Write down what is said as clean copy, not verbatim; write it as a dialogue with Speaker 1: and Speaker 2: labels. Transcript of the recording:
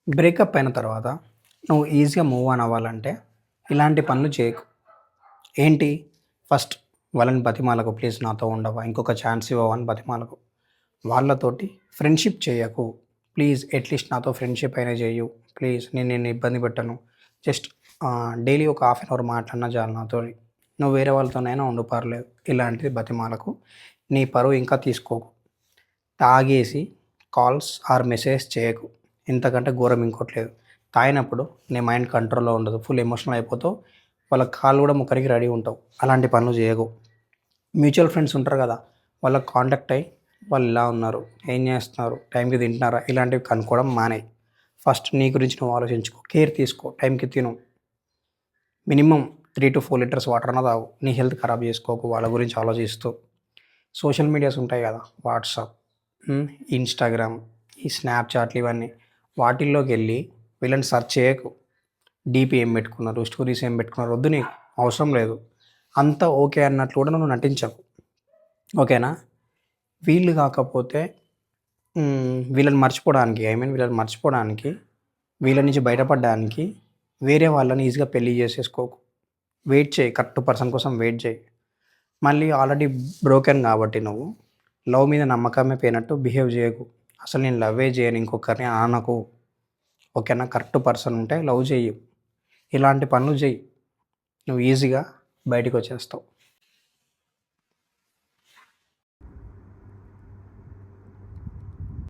Speaker 1: Breakup అయిన తర్వాత నువ్వు ఈజీగా మూవ్ ఆన్ అవ్వాలంటే ఇలాంటి పనులు చేయకు. ఏంటి? ఫస్ట్ వాళ్ళని బతిమాలకు, ప్లీజ్ నాతో ఉండవా? ఇంకొక ఛాన్స్ ఇవ్వవా అని బతిమాలకు. వాళ్ళతోటి ఫ్రెండ్‌షిప్ చేయకు. ప్లీజ్ అట్‌లీస్ట్ నాతో ఫ్రెండ్‌షిప్ అయినా చెయ్యు. ప్లీజ్ నేను నిన్ను ఇబ్బంది పెట్టను. జస్ట్ డైలీ ఒక హాఫ్ అన్ అవర్ మాట్లాడినా చాలు నాతోని. నువ్వు వేరే వాళ్ళతోనైనా ఉండు పర్లేదు. ఇలాంటిది బతిమాలకు. నీ పరువు ఇంకా తీసుకోకు. తాగేసి కాల్స్ ఆర్ మెసేజ్ చేయకు. ఇంతకంటే ఘోరం ఇంకోటి లేదు. తాగినప్పుడు నీ మైండ్ కంట్రోల్‌లో ఉండదు. ఫుల్ ఎమోషనల్ అయిపోతావు. వాళ్ళ కాళ్ళు కూడా మొక్కడానికి రెడీ ఉంటావు. అలాంటి పనులు చేయకు. మ్యూచువల్ ఫ్రెండ్స్ ఉంటారు కదా! వాళ్ళకి కాంటాక్ట్ అయ్యి వాళ్ళు ఇలా ఉన్నారు, ఏం చేస్తున్నారు, టైంకి తింటున్నారా, ఇలాంటివి కనుక్కోవడం మానేయి. ఫస్ట్ నీ గురించి నువ్వు ఆలోచించుకో. కేర్ తీసుకో. టైంకి తిను. మినిమమ్ 3-4 లీటర్స్ వాటర్ అన్నా తాగు. నీ హెల్త్ ఖరాబ్ చేసుకోకు వాళ్ళ గురించి ఆలోచిస్తూ. సోషల్ మీడియాస్ ఉంటాయి కదా! వాట్సాప్, ఇన్‌స్టాగ్రామ్, ఈ స్నాప్‌చాట్లు ఇవన్నీ. వాటిల్లోకెళ్ళి వీళ్ళని సెర్చ్ చేయకు. డీపీ ఏం పెట్టుకున్నారు, స్టోరీస్ ఏం పెట్టుకున్నారు వద్దు నీకు. అవసరం లేదు. అంతా ఓకే అన్నట్లు కూడా నువ్వు నటించకు. ఓకేనా? వీళ్ళు కాకపోతే వీళ్ళని మర్చిపోవడానికి వీళ్ళని మర్చిపోవడానికి, వీళ్ళ నుంచి బయటపడడానికి వేరే వాళ్ళని ఈజీగా పెళ్లి చేసేసుకోకు. వెయిట్ చేయి. కరెక్ట్ పర్సన్ కోసం వెయిట్ చేయి. మళ్ళీ ఆల్రెడీ బ్రోకెన్ కాబట్టి నువ్వు లవ్ మీద నమ్మకమే పోయినట్టు బిహేవ్ చేయకు. అసలు నేను లవ్వే చేయను ఇంకొకరిని అనకు. ఓకేనా? కరెక్ట్ పర్సన్ ఉంటే లవ్ చెయ్యి. ఇలాంటి పనులు చెయ్యి. నువ్వు ఈజీగా బయటికొచ్చేస్తావు.